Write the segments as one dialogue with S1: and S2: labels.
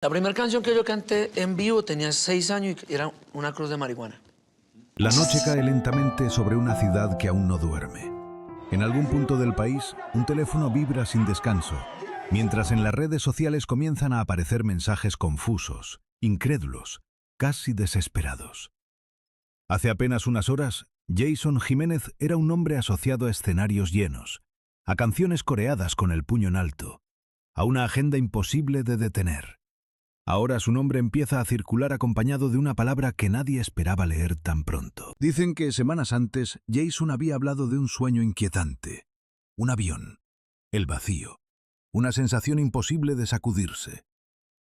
S1: La primera canción que yo canté en vivo tenía 6 años y era una cruz de marihuana.
S2: La noche cae lentamente sobre una ciudad que aún no duerme. En algún punto del país, un teléfono vibra sin descanso, mientras en las redes sociales comienzan a aparecer mensajes confusos, incrédulos, casi desesperados. Hace apenas unas horas, Jason Jiménez era un hombre asociado a escenarios llenos, a canciones coreadas con el puño en alto, a una agenda imposible de detener. Ahora su nombre empieza a circular acompañado de una palabra que nadie esperaba leer tan pronto. Dicen que semanas antes, Jason había hablado de un sueño inquietante. Un avión. El vacío. Una sensación imposible de sacudirse.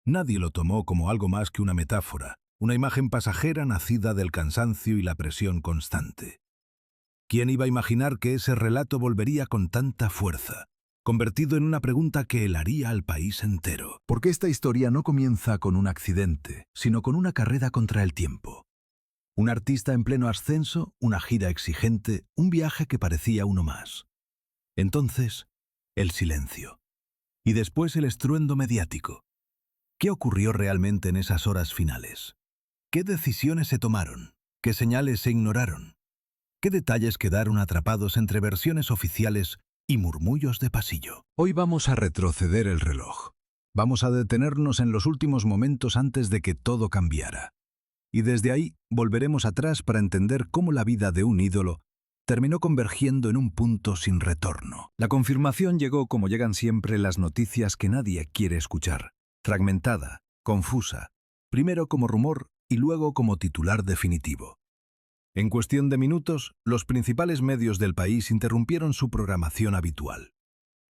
S2: Nadie lo tomó como algo más que una metáfora, una imagen pasajera nacida del cansancio y la presión constante. ¿Quién iba a imaginar que ese relato volvería con tanta fuerza, convertido en una pregunta que helaría al país entero? Porque esta historia no comienza con un accidente, sino con una carrera contra el tiempo. Un artista en pleno ascenso, una gira exigente, un viaje que parecía uno más. Entonces, el silencio. Y después el estruendo mediático. ¿Qué ocurrió realmente en esas horas finales? ¿Qué decisiones se tomaron? ¿Qué señales se ignoraron? ¿Qué detalles quedaron atrapados entre versiones oficiales y murmullos de pasillo? Hoy vamos a retroceder el reloj. Vamos a detenernos en los últimos momentos antes de que todo cambiara. Y desde ahí volveremos atrás para entender cómo la vida de un ídolo terminó convergiendo en un punto sin retorno. La confirmación llegó como llegan siempre las noticias que nadie quiere escuchar. Fragmentada, confusa, primero como rumor y luego como titular definitivo. En cuestión de minutos, los principales medios del país interrumpieron su programación habitual.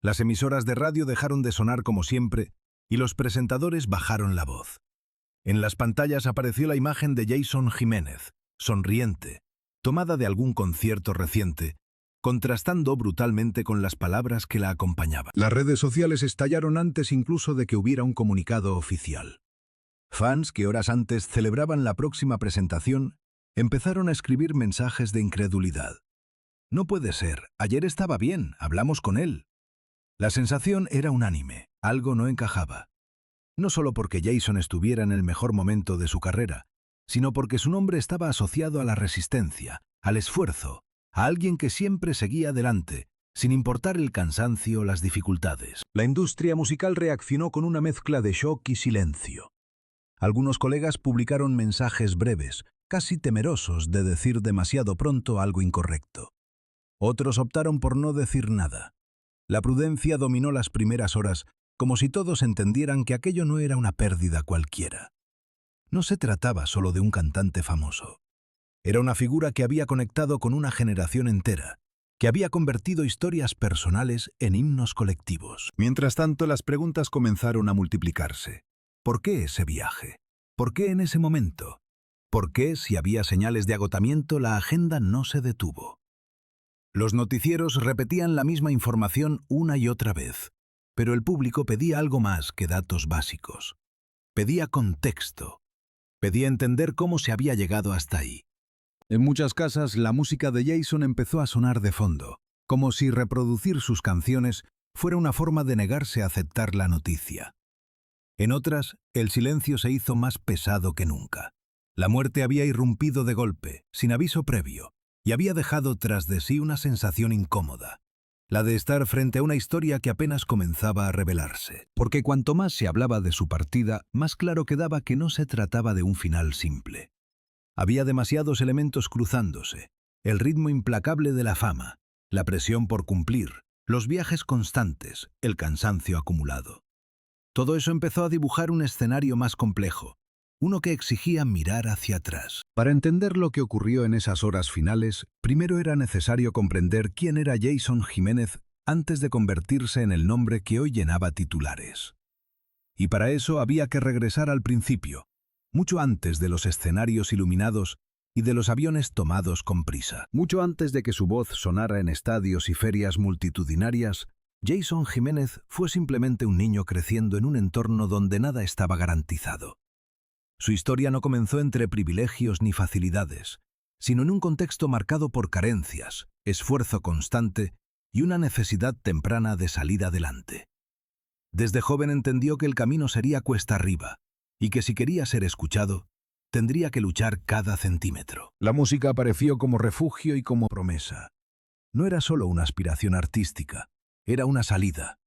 S2: Las emisoras de radio dejaron de sonar como siempre y los presentadores bajaron la voz. En las pantallas apareció la imagen de Jason Jiménez, sonriente, tomada de algún concierto reciente, contrastando brutalmente con las palabras que la acompañaban. Las redes sociales estallaron antes incluso de que hubiera un comunicado oficial. Fans que horas antes celebraban la próxima presentación empezaron a escribir mensajes de incredulidad. No puede ser, ayer estaba bien, hablamos con él. La sensación era unánime, algo no encajaba. No solo porque Jason estuviera en el mejor momento de su carrera, sino porque su nombre estaba asociado a la resistencia, al esfuerzo, a alguien que siempre seguía adelante, sin importar el cansancio o las dificultades. La industria musical reaccionó con una mezcla de shock y silencio. Algunos colegas publicaron mensajes breves, casi temerosos de decir demasiado pronto algo incorrecto. Otros optaron por no decir nada. La prudencia dominó las primeras horas, como si todos entendieran que aquello no era una pérdida cualquiera. No se trataba solo de un cantante famoso. Era una figura que había conectado con una generación entera, que había convertido historias personales en himnos colectivos. Mientras tanto, las preguntas comenzaron a multiplicarse. ¿Por qué ese viaje? ¿Por qué en ese momento? ¿Por qué, si había señales de agotamiento, la agenda no se detuvo? Los noticieros repetían la misma información una y otra vez, pero el público pedía algo más que datos básicos. Pedía contexto. Pedía entender cómo se había llegado hasta ahí. En muchas casas, la música de Jason empezó a sonar de fondo, como si reproducir sus canciones fuera una forma de negarse a aceptar la noticia. En otras, el silencio se hizo más pesado que nunca. La muerte había irrumpido de golpe, sin aviso previo, y había dejado tras de sí una sensación incómoda, la de estar frente a una historia que apenas comenzaba a revelarse. Porque cuanto más se hablaba de su partida, más claro quedaba que no se trataba de un final simple. Había demasiados elementos cruzándose: el ritmo implacable de la fama, la presión por cumplir, los viajes constantes, el cansancio acumulado. Todo eso empezó a dibujar un escenario más complejo, uno que exigía mirar hacia atrás. Para entender lo que ocurrió en esas horas finales, primero era necesario comprender quién era Jason Jiménez antes de convertirse en el nombre que hoy llenaba titulares. Y para eso había que regresar al principio, mucho antes de los escenarios iluminados y de los aviones tomados con prisa. Mucho antes de que su voz sonara en estadios y ferias multitudinarias, Jason Jiménez fue simplemente un niño creciendo en un entorno donde nada estaba garantizado. Su historia no comenzó entre privilegios ni facilidades, sino en un contexto marcado por carencias, esfuerzo constante y una necesidad temprana de salir adelante. Desde joven entendió que el camino sería cuesta arriba, y que si quería ser escuchado, tendría que luchar cada centímetro. La música apareció como refugio y como promesa. No era solo una aspiración artística, era una salida.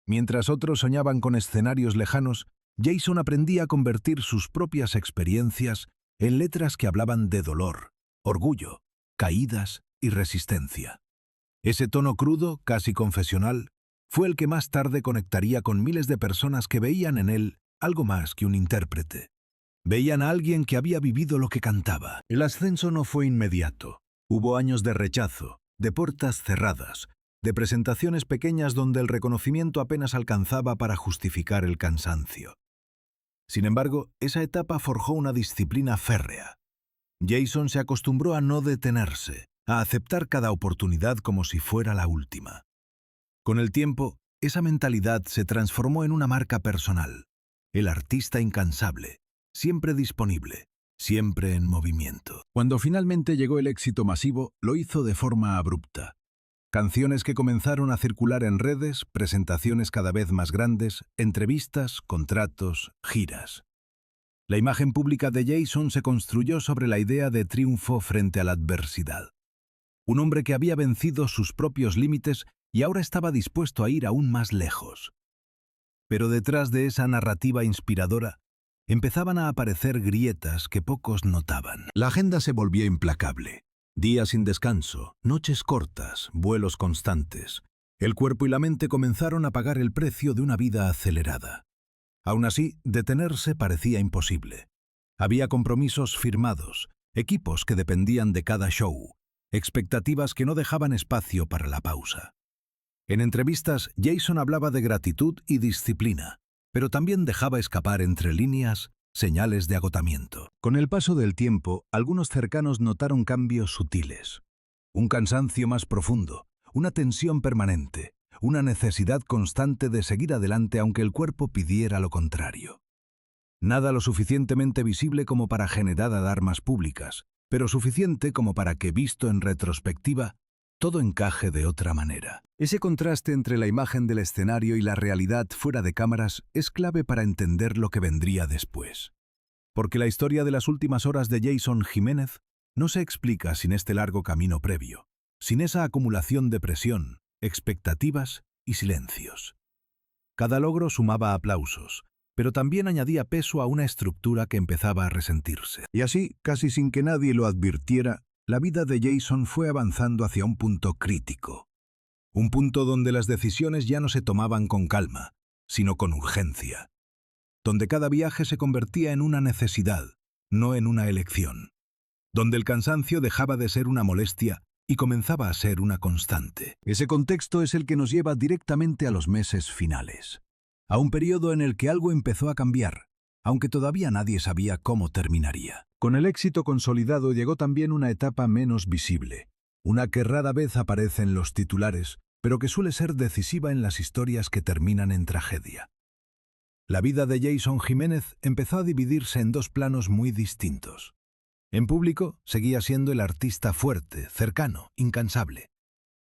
S2: Mientras otros soñaban con escenarios lejanos, Jason aprendía a convertir sus propias experiencias en letras que hablaban de dolor, orgullo, caídas y resistencia. Ese tono crudo, casi confesional, fue el que más tarde conectaría con miles de personas que veían en él algo más que un intérprete. Veían a alguien que había vivido lo que cantaba. El ascenso no fue inmediato. Hubo años de rechazo, de puertas cerradas, de presentaciones pequeñas donde el reconocimiento apenas alcanzaba para justificar el cansancio. Sin embargo, esa etapa forjó una disciplina férrea. Jason se acostumbró a no detenerse, a aceptar cada oportunidad como si fuera la última. Con el tiempo, esa mentalidad se transformó en una marca personal. El artista incansable, siempre disponible, siempre en movimiento. Cuando finalmente llegó el éxito masivo, lo hizo de forma abrupta. Canciones que comenzaron a circular en redes, presentaciones cada vez más grandes, entrevistas, contratos, giras. La imagen pública de Jason se construyó sobre la idea de triunfo frente a la adversidad. Un hombre que había vencido sus propios límites y ahora estaba dispuesto a ir aún más lejos. Pero detrás de esa narrativa inspiradora, empezaban a aparecer grietas que pocos notaban. La agenda se volvió implacable. Días sin descanso, noches cortas, vuelos constantes. El cuerpo y la mente comenzaron a pagar el precio de una vida acelerada. Aún así, detenerse parecía imposible. Había compromisos firmados, equipos que dependían de cada show, expectativas que no dejaban espacio para la pausa. En entrevistas, Jason hablaba de gratitud y disciplina, pero también dejaba escapar entre líneas señales de agotamiento. Con el paso del tiempo, algunos cercanos notaron cambios sutiles. Un cansancio más profundo, una tensión permanente, una necesidad constante de seguir adelante aunque el cuerpo pidiera lo contrario. Nada lo suficientemente visible como para generar alarmas públicas, pero suficiente como para que, visto en retrospectiva, todo encaje de otra manera. Ese contraste entre la imagen del escenario y la realidad fuera de cámaras es clave para entender lo que vendría después. Porque la historia de las últimas horas de Jason Jiménez no se explica sin este largo camino previo, sin esa acumulación de presión, expectativas y silencios. Cada logro sumaba aplausos, pero también añadía peso a una estructura que empezaba a resentirse. Y así, casi sin que nadie lo advirtiera, la vida de Jason fue avanzando hacia un punto crítico. Un punto donde las decisiones ya no se tomaban con calma, sino con urgencia. Donde cada viaje se convertía en una necesidad, no en una elección. Donde el cansancio dejaba de ser una molestia y comenzaba a ser una constante. Ese contexto es el que nos lleva directamente a los meses finales. A un periodo en el que algo empezó a cambiar, aunque todavía nadie sabía cómo terminaría. Con el éxito consolidado llegó también una etapa menos visible, una que rara vez aparece en los titulares, pero que suele ser decisiva en las historias que terminan en tragedia. La vida de Jason Jiménez empezó a dividirse en dos planos muy distintos. En público, seguía siendo el artista fuerte, cercano, incansable.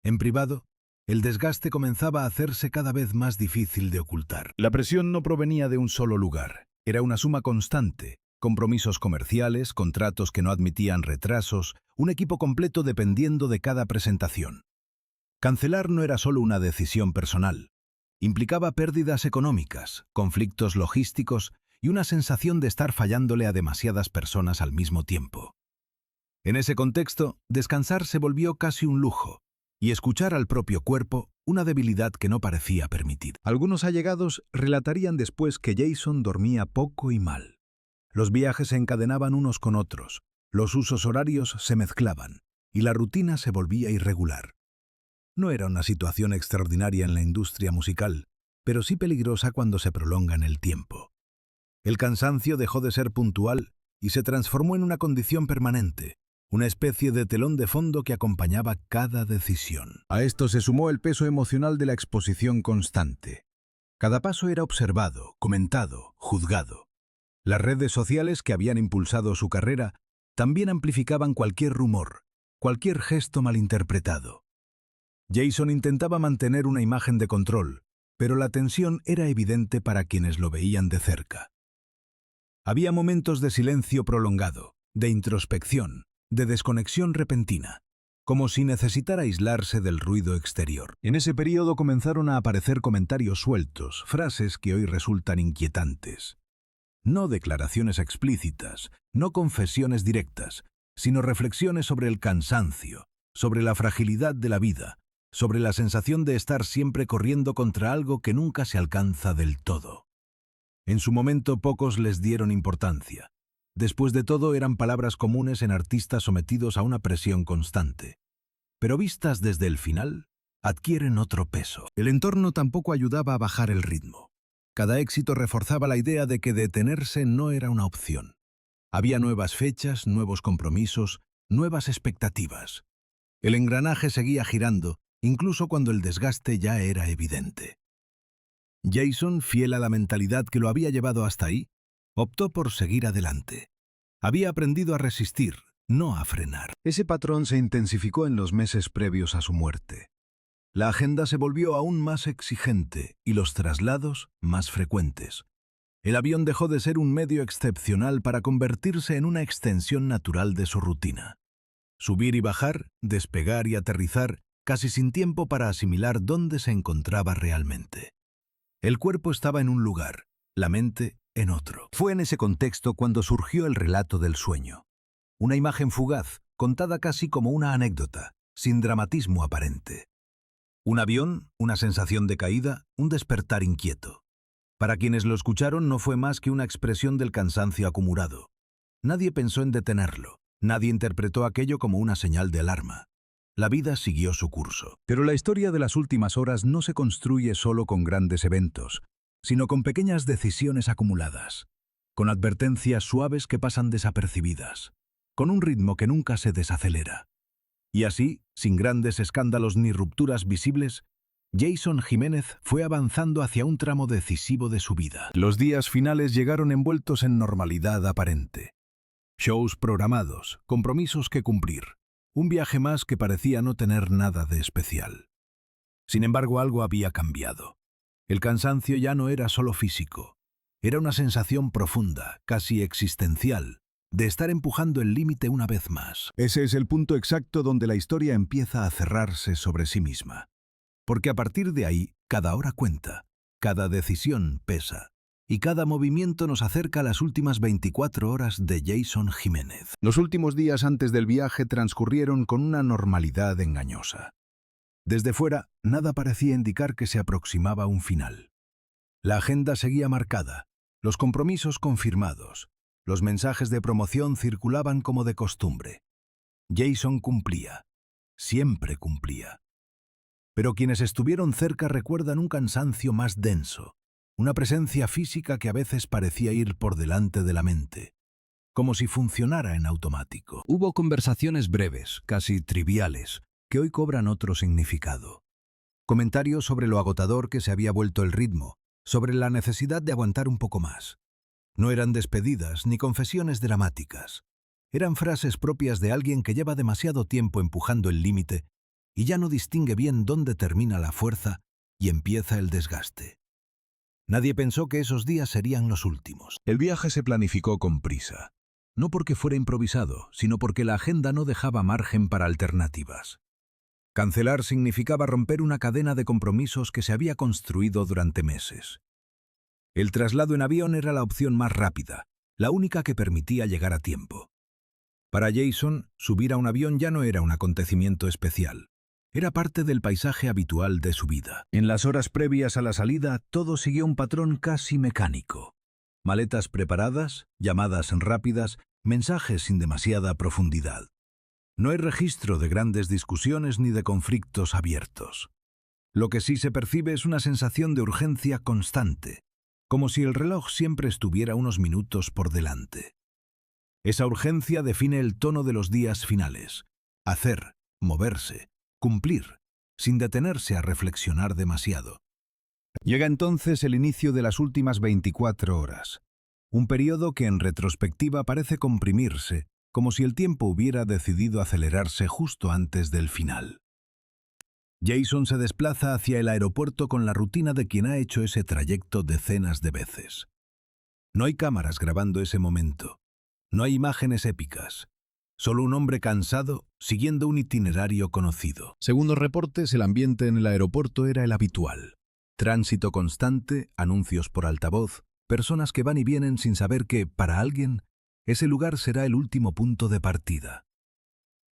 S2: En privado, el desgaste comenzaba a hacerse cada vez más difícil de ocultar. La presión no provenía de un solo lugar, era una suma constante. Compromisos comerciales, contratos que no admitían retrasos, un equipo completo dependiendo de cada presentación. Cancelar no era solo una decisión personal. Implicaba pérdidas económicas, conflictos logísticos y una sensación de estar fallándole a demasiadas personas al mismo tiempo. En ese contexto, descansar se volvió casi un lujo, y escuchar al propio cuerpo una debilidad que no parecía permitir. Algunos allegados relatarían después que Jason dormía poco y mal. Los viajes se encadenaban unos con otros, los usos horarios se mezclaban, y la rutina se volvía irregular. No era una situación extraordinaria en la industria musical, pero sí peligrosa cuando se prolonga en el tiempo. El cansancio dejó de ser puntual y se transformó en una condición permanente, una especie de telón de fondo que acompañaba cada decisión. A esto se sumó el peso emocional de la exposición constante. Cada paso era observado, comentado, juzgado. Las redes sociales que habían impulsado su carrera también amplificaban cualquier rumor, cualquier gesto malinterpretado. Jason intentaba mantener una imagen de control, pero la tensión era evidente para quienes lo veían de cerca. Había momentos de silencio prolongado, de introspección, de desconexión repentina, como si necesitara aislarse del ruido exterior. En ese periodo comenzaron a aparecer comentarios sueltos, frases que hoy resultan inquietantes. No declaraciones explícitas, no confesiones directas, sino reflexiones sobre el cansancio, sobre la fragilidad de la vida, sobre la sensación de estar siempre corriendo contra algo que nunca se alcanza del todo. En su momento pocos les dieron importancia. Después de todo eran palabras comunes en artistas sometidos a una presión constante. Pero vistas desde el final, adquieren otro peso. El entorno tampoco ayudaba a bajar el ritmo. Cada éxito reforzaba la idea de que detenerse no era una opción. Había nuevas fechas, nuevos compromisos, nuevas expectativas. El engranaje seguía girando, incluso cuando el desgaste ya era evidente. Jason, fiel a la mentalidad que lo había llevado hasta ahí, optó por seguir adelante. Había aprendido a resistir, no a frenar. Ese patrón se intensificó en los meses previos a su muerte. La agenda se volvió aún más exigente y los traslados más frecuentes. El avión dejó de ser un medio excepcional para convertirse en una extensión natural de su rutina. Subir y bajar, despegar y aterrizar, casi sin tiempo para asimilar dónde se encontraba realmente. El cuerpo estaba en un lugar, la mente en otro. Fue en ese contexto cuando surgió el relato del sueño. Una imagen fugaz, contada casi como una anécdota, sin dramatismo aparente. Un avión, una sensación de caída, un despertar inquieto. Para quienes lo escucharon no fue más que una expresión del cansancio acumulado. Nadie pensó en detenerlo, nadie interpretó aquello como una señal de alarma. La vida siguió su curso. Pero la historia de las últimas horas no se construye solo con grandes eventos, sino con pequeñas decisiones acumuladas, con advertencias suaves que pasan desapercibidas, con un ritmo que nunca se desacelera. Y así, sin grandes escándalos ni rupturas visibles, Jason Jiménez fue avanzando hacia un tramo decisivo de su vida. Los días finales llegaron envueltos en normalidad aparente. Shows programados, compromisos que cumplir, un viaje más que parecía no tener nada de especial. Sin embargo, algo había cambiado. El cansancio ya no era solo físico, era una sensación profunda, casi existencial, de estar empujando el límite una vez más. Ese es el punto exacto donde la historia empieza a cerrarse sobre sí misma. Porque a partir de ahí, cada hora cuenta, cada decisión pesa, y cada movimiento nos acerca a las últimas 24 horas de Jason Jiménez. Los últimos días antes del viaje transcurrieron con una normalidad engañosa. Desde fuera, nada parecía indicar que se aproximaba un final. La agenda seguía marcada, los compromisos confirmados, los mensajes de promoción circulaban como de costumbre. Jason cumplía, siempre cumplía. Pero quienes estuvieron cerca recuerdan un cansancio más denso, una presencia física que a veces parecía ir por delante de la mente, como si funcionara en automático. Hubo conversaciones breves, casi triviales, que hoy cobran otro significado. Comentarios sobre lo agotador que se había vuelto el ritmo, sobre la necesidad de aguantar un poco más. No eran despedidas ni confesiones dramáticas. Eran frases propias de alguien que lleva demasiado tiempo empujando el límite y ya no distingue bien dónde termina la fuerza y empieza el desgaste. Nadie pensó que esos días serían los últimos. El viaje se planificó con prisa. No porque fuera improvisado, sino porque la agenda no dejaba margen para alternativas. Cancelar significaba romper una cadena de compromisos que se había construido durante meses. El traslado en avión era la opción más rápida, la única que permitía llegar a tiempo. Para Jason, subir a un avión ya no era un acontecimiento especial. Era parte del paisaje habitual de su vida. En las horas previas a la salida, todo siguió un patrón casi mecánico. Maletas preparadas, llamadas rápidas, mensajes sin demasiada profundidad. No hay registro de grandes discusiones ni de conflictos abiertos. Lo que sí se percibe es una sensación de urgencia constante, como si el reloj siempre estuviera unos minutos por delante. Esa urgencia define el tono de los días finales. Hacer, moverse, cumplir, sin detenerse a reflexionar demasiado. Llega entonces el inicio de las últimas 24 horas. Un periodo que en retrospectiva parece comprimirse, como si el tiempo hubiera decidido acelerarse justo antes del final. Jason se desplaza hacia el aeropuerto con la rutina de quien ha hecho ese trayecto decenas de veces. No hay cámaras grabando ese momento. No hay imágenes épicas. Solo un hombre cansado siguiendo un itinerario conocido. Según los reportes, el ambiente en el aeropuerto era el habitual. Tránsito constante, anuncios por altavoz, personas que van y vienen sin saber que, para alguien, ese lugar será el último punto de partida.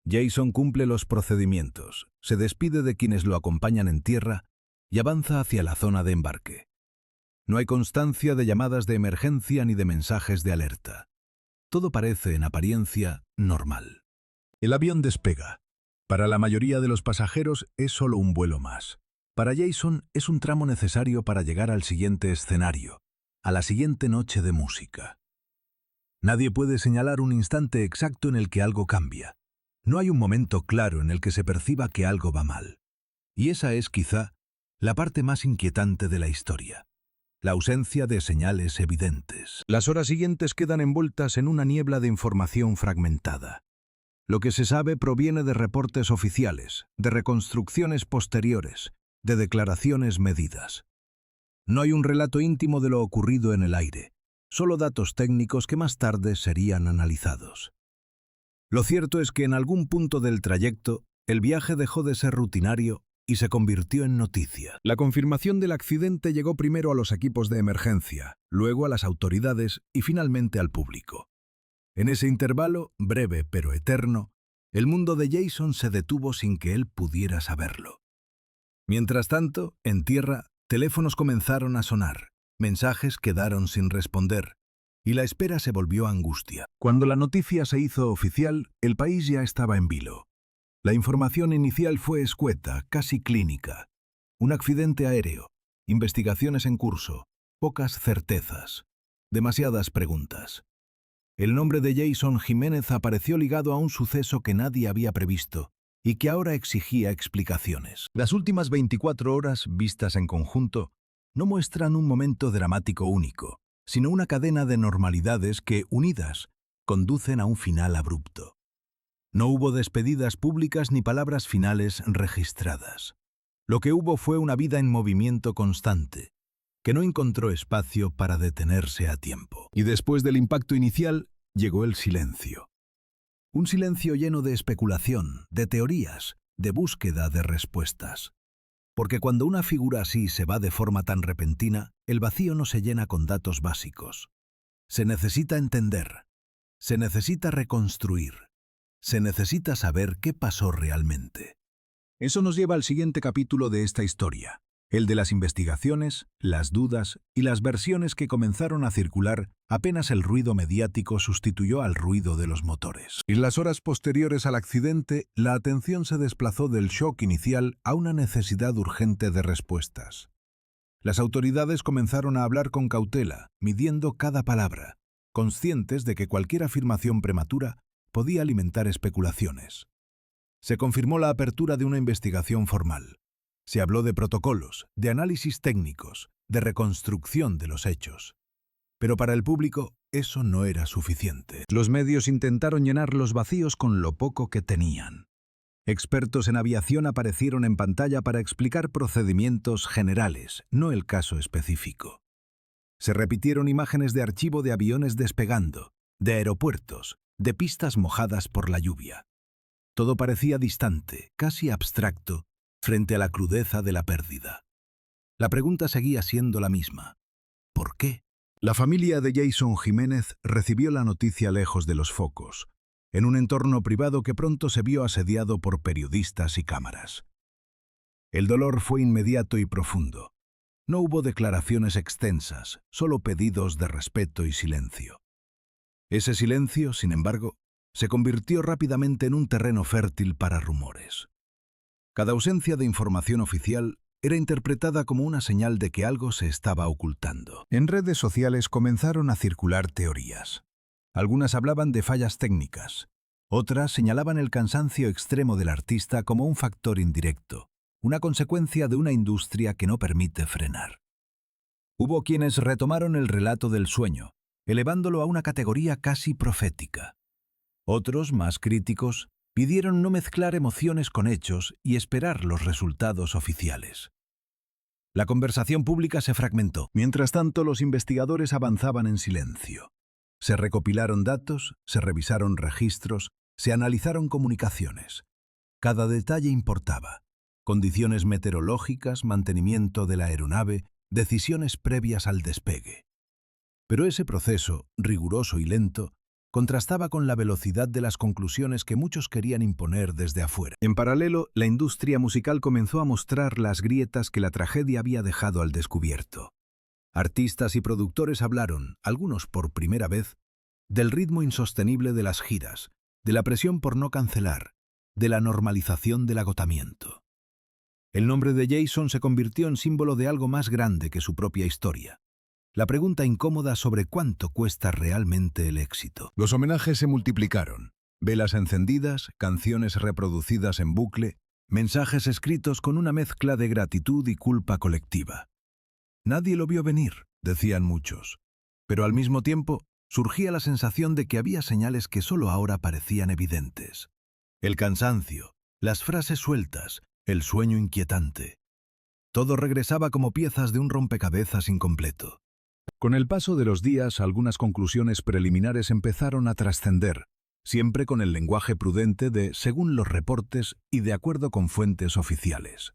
S2: Jason cumple los procedimientos, se despide de quienes lo acompañan en tierra y avanza hacia la zona de embarque. No hay constancia de llamadas de emergencia ni de mensajes de alerta. Todo parece, en apariencia, normal. El avión despega. Para la mayoría de los pasajeros es solo un vuelo más. Para Jason es un tramo necesario para llegar al siguiente escenario, a la siguiente noche de música. Nadie puede señalar un instante exacto en el que algo cambia. No hay un momento claro en el que se perciba que algo va mal. Y esa es, quizá, la parte más inquietante de la historia. La ausencia de señales evidentes. Las horas siguientes quedan envueltas en una niebla de información fragmentada. Lo que se sabe proviene de reportes oficiales, de reconstrucciones posteriores, de declaraciones medidas. No hay un relato íntimo de lo ocurrido en el aire, solo datos técnicos que más tarde serían analizados. Lo cierto es que en algún punto del trayecto, el viaje dejó de ser rutinario y se convirtió en noticia. La confirmación del accidente llegó primero a los equipos de emergencia, luego a las autoridades y finalmente al público. En ese intervalo, breve pero eterno, el mundo de Jason se detuvo sin que él pudiera saberlo. Mientras tanto, en tierra, teléfonos comenzaron a sonar, mensajes quedaron sin responder, y la espera se volvió angustia. Cuando la noticia se hizo oficial, el país ya estaba en vilo. La información inicial fue escueta, casi clínica. Un accidente aéreo, investigaciones en curso, pocas certezas, demasiadas preguntas. El nombre de Jason Jiménez apareció ligado a un suceso que nadie había previsto y que ahora exigía explicaciones. Las últimas 24 horas, vistas en conjunto, no muestran un momento dramático único, sino una cadena de normalidades que, unidas, conducen a un final abrupto. No hubo despedidas públicas ni palabras finales registradas. Lo que hubo fue una vida en movimiento constante, que no encontró espacio para detenerse a tiempo. Y después del impacto inicial, llegó el silencio. Un silencio lleno de especulación, de teorías, de búsqueda de respuestas. Porque cuando una figura así se va de forma tan repentina, el vacío no se llena con datos básicos. Se necesita entender, se necesita reconstruir, se necesita saber qué pasó realmente. Eso nos lleva al siguiente capítulo de esta historia, el de las investigaciones, las dudas y las versiones que comenzaron a circular apenas el ruido mediático sustituyó al ruido de los motores. En las horas posteriores al accidente, la atención se desplazó del shock inicial a una necesidad urgente de respuestas. Las autoridades comenzaron a hablar con cautela, midiendo cada palabra, conscientes de que cualquier afirmación prematura podía alimentar especulaciones. Se confirmó la apertura de una investigación formal. Se habló de protocolos, de análisis técnicos, de reconstrucción de los hechos. Pero para el público eso no era suficiente. Los medios intentaron llenar los vacíos con lo poco que tenían. Expertos en aviación aparecieron en pantalla para explicar procedimientos generales, no el caso específico. Se repitieron imágenes de archivo de aviones despegando, de aeropuertos, de pistas mojadas por la lluvia. Todo parecía distante, casi abstracto, frente a la crudeza de la pérdida. La pregunta seguía siendo la misma. ¿Por qué? La familia de Jason Jiménez recibió la noticia lejos de los focos, en un entorno privado que pronto se vio asediado por periodistas y cámaras. El dolor fue inmediato y profundo. No hubo declaraciones extensas, solo pedidos de respeto y silencio. Ese silencio, sin embargo, se convirtió rápidamente en un terreno fértil para rumores. Cada ausencia de información oficial era interpretada como una señal de que algo se estaba ocultando. En redes sociales comenzaron a circular teorías. Algunas hablaban de fallas técnicas, otras señalaban el cansancio extremo del artista como un factor indirecto, una consecuencia de una industria que no permite frenar. Hubo quienes retomaron el relato del sueño, elevándolo a una categoría casi profética. Otros, más críticos, pidieron no mezclar emociones con hechos y esperar los resultados oficiales. La conversación pública se fragmentó. Mientras tanto, los investigadores avanzaban en silencio. Se recopilaron datos, se revisaron registros, se analizaron comunicaciones. Cada detalle importaba. Condiciones meteorológicas, mantenimiento de la aeronave, decisiones previas al despegue. Pero ese proceso, riguroso y lento, contrastaba con la velocidad de las conclusiones que muchos querían imponer desde afuera. En paralelo, la industria musical comenzó a mostrar las grietas que la tragedia había dejado al descubierto. Artistas y productores hablaron, algunos por primera vez, del ritmo insostenible de las giras, de la presión por no cancelar, de la normalización del agotamiento. El nombre de Jason se convirtió en símbolo de algo más grande que su propia historia. La pregunta incómoda sobre cuánto cuesta realmente el éxito. Los homenajes se multiplicaron. Velas encendidas, canciones reproducidas en bucle, mensajes escritos con una mezcla de gratitud y culpa colectiva. Nadie lo vio venir, decían muchos, pero al mismo tiempo surgía la sensación de que había señales que solo ahora parecían evidentes. El cansancio, las frases sueltas, el sueño inquietante. Todo regresaba como piezas de un rompecabezas incompleto. Con el paso de los días, algunas conclusiones preliminares empezaron a trascender, siempre con el lenguaje prudente de según los reportes y de acuerdo con fuentes oficiales.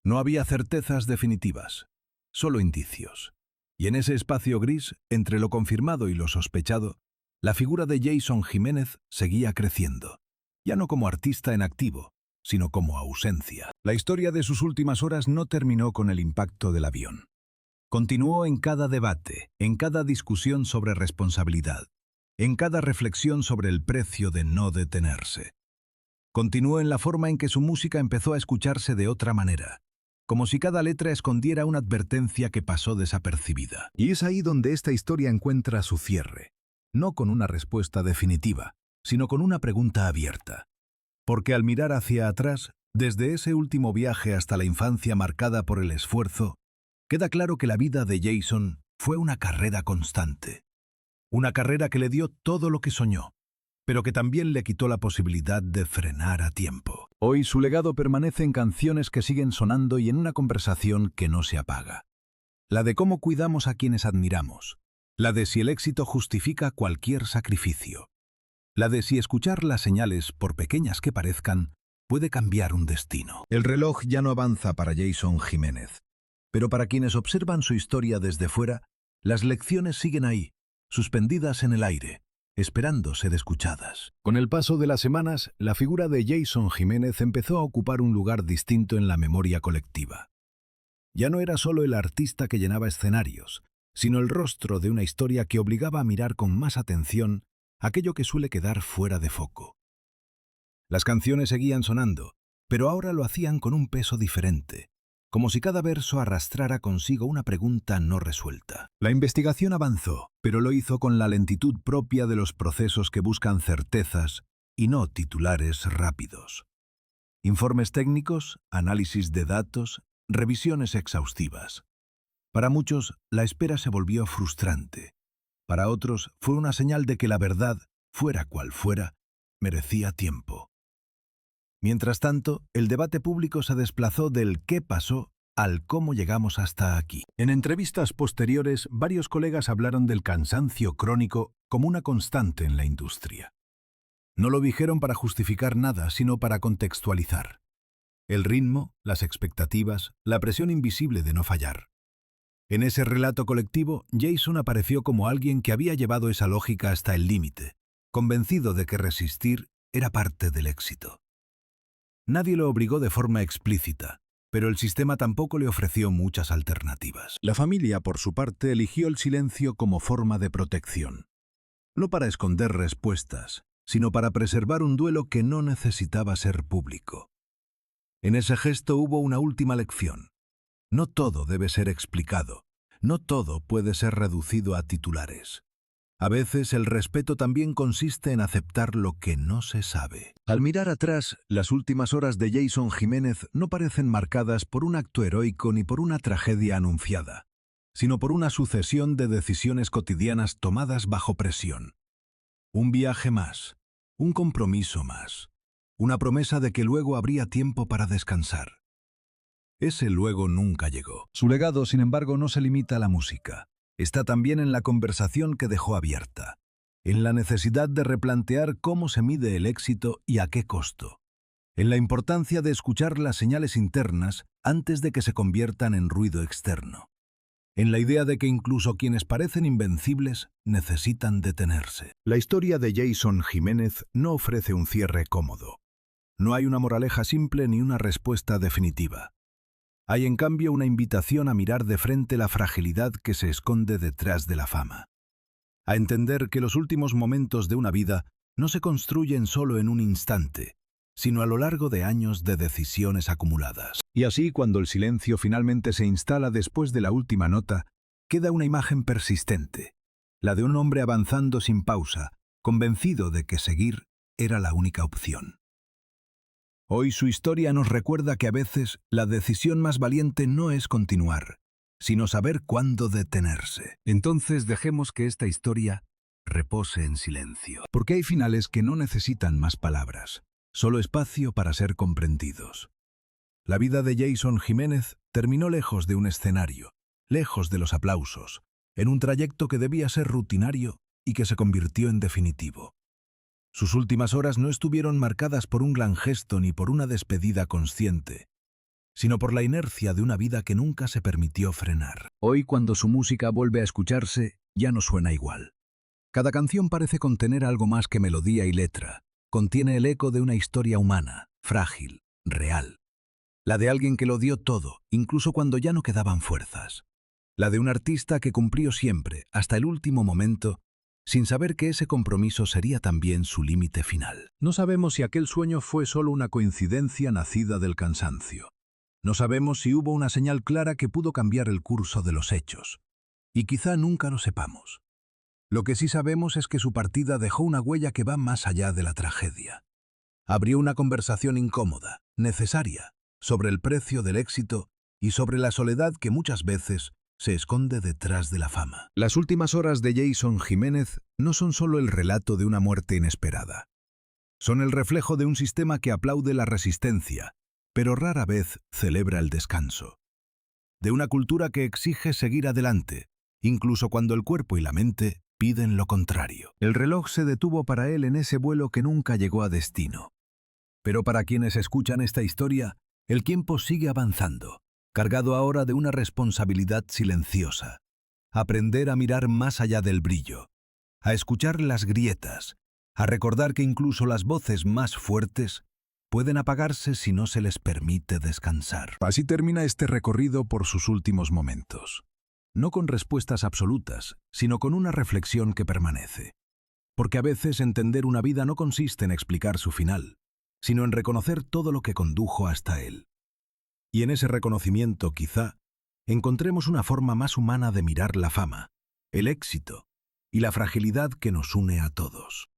S2: No había certezas definitivas, solo indicios. Y en ese espacio gris, entre lo confirmado y lo sospechado, la figura de Jason Jiménez seguía creciendo, ya no como artista en activo, sino como ausencia. La historia de sus últimas horas no terminó con el impacto del avión. Continuó en cada debate, en cada discusión sobre responsabilidad, en cada reflexión sobre el precio de no detenerse. Continuó en la forma en que su música empezó a escucharse de otra manera, como si cada letra escondiera una advertencia que pasó desapercibida. Y es ahí donde esta historia encuentra su cierre, no con una respuesta definitiva, sino con una pregunta abierta. Porque al mirar hacia atrás, desde ese último viaje hasta la infancia marcada por el esfuerzo, queda claro que la vida de Jason fue una carrera constante. Una carrera que le dio todo lo que soñó, pero que también le quitó la posibilidad de frenar a tiempo. Hoy su legado permanece en canciones que siguen sonando y en una conversación que no se apaga. La de cómo cuidamos a quienes admiramos. La de si el éxito justifica cualquier sacrificio. La de si escuchar las señales, por pequeñas que parezcan, puede cambiar un destino. El reloj ya no avanza para Jason Jiménez. Pero para quienes observan su historia desde fuera, las lecciones siguen ahí, suspendidas en el aire, esperando ser escuchadas. Con el paso de las semanas, la figura de Jason Jiménez empezó a ocupar un lugar distinto en la memoria colectiva. Ya no era solo el artista que llenaba escenarios, sino el rostro de una historia que obligaba a mirar con más atención aquello que suele quedar fuera de foco. Las canciones seguían sonando, pero ahora lo hacían con un peso diferente, como si cada verso arrastrara consigo una pregunta no resuelta. La investigación avanzó, pero lo hizo con la lentitud propia de los procesos que buscan certezas y no titulares rápidos. Informes técnicos, análisis de datos, revisiones exhaustivas. Para muchos, la espera se volvió frustrante. Para otros, fue una señal de que la verdad, fuera cual fuera, merecía tiempo. Mientras tanto, el debate público se desplazó del qué pasó al cómo llegamos hasta aquí. En entrevistas posteriores, varios colegas hablaron del cansancio crónico como una constante en la industria. No lo dijeron para justificar nada, sino para contextualizar. El ritmo, las expectativas, la presión invisible de no fallar. En ese relato colectivo, Jason apareció como alguien que había llevado esa lógica hasta el límite, convencido de que resistir era parte del éxito. Nadie lo obligó de forma explícita, pero el sistema tampoco le ofreció muchas alternativas. La familia, por su parte, eligió el silencio como forma de protección. No para esconder respuestas, sino para preservar un duelo que no necesitaba ser público. En ese gesto hubo una última lección. No todo debe ser explicado, no todo puede ser reducido a titulares. A veces el respeto también consiste en aceptar lo que no se sabe. Al mirar atrás, las últimas horas de Jason Jiménez no parecen marcadas por un acto heroico ni por una tragedia anunciada, sino por una sucesión de decisiones cotidianas tomadas bajo presión. Un viaje más, un compromiso más, una promesa de que luego habría tiempo para descansar. Ese luego nunca llegó. Su legado, sin embargo, no se limita a la música. Está también en la conversación que dejó abierta, en la necesidad de replantear cómo se mide el éxito y a qué costo, en la importancia de escuchar las señales internas antes de que se conviertan en ruido externo, en la idea de que incluso quienes parecen invencibles necesitan detenerse. La historia de Jason Jiménez no ofrece un cierre cómodo. No hay una moraleja simple ni una respuesta definitiva. Hay en cambio una invitación a mirar de frente la fragilidad que se esconde detrás de la fama, a entender que los últimos momentos de una vida no se construyen solo en un instante, sino a lo largo de años de decisiones acumuladas. Y así, cuando el silencio finalmente se instala después de la última nota, queda una imagen persistente, la de un hombre avanzando sin pausa, convencido de que seguir era la única opción. Hoy su historia nos recuerda que a veces la decisión más valiente no es continuar, sino saber cuándo detenerse. Entonces dejemos que esta historia repose en silencio. Porque hay finales que no necesitan más palabras, solo espacio para ser comprendidos. La vida de Jason Jiménez terminó lejos de un escenario, lejos de los aplausos, en un trayecto que debía ser rutinario y que se convirtió en definitivo. Sus últimas horas no estuvieron marcadas por un gran gesto ni por una despedida consciente, sino por la inercia de una vida que nunca se permitió frenar. Hoy, cuando su música vuelve a escucharse, ya no suena igual. Cada canción parece contener algo más que melodía y letra. Contiene el eco de una historia humana, frágil, real. La de alguien que lo dio todo, incluso cuando ya no quedaban fuerzas. La de un artista que cumplió siempre, hasta el último momento, sin saber que ese compromiso sería también su límite final. No sabemos si aquel sueño fue solo una coincidencia nacida del cansancio. No sabemos si hubo una señal clara que pudo cambiar el curso de los hechos. Y quizá nunca lo sepamos. Lo que sí sabemos es que su partida dejó una huella que va más allá de la tragedia. Abrió una conversación incómoda, necesaria, sobre el precio del éxito y sobre la soledad que muchas veces se esconde detrás de la fama. Las últimas horas de Jason Jiménez no son solo el relato de una muerte inesperada. Son el reflejo de un sistema que aplaude la resistencia, pero rara vez celebra el descanso. De una cultura que exige seguir adelante, incluso cuando el cuerpo y la mente piden lo contrario. El reloj se detuvo para él en ese vuelo que nunca llegó a destino. Pero para quienes escuchan esta historia, el tiempo sigue avanzando, cargado ahora de una responsabilidad silenciosa. Aprender a mirar más allá del brillo, a escuchar las grietas, a recordar que incluso las voces más fuertes pueden apagarse si no se les permite descansar. Así termina este recorrido por sus últimos momentos. No con respuestas absolutas, sino con una reflexión que permanece. Porque a veces entender una vida no consiste en explicar su final, sino en reconocer todo lo que condujo hasta él. Y en ese reconocimiento, quizá, encontremos una forma más humana de mirar la fama, el éxito y la fragilidad que nos une a todos.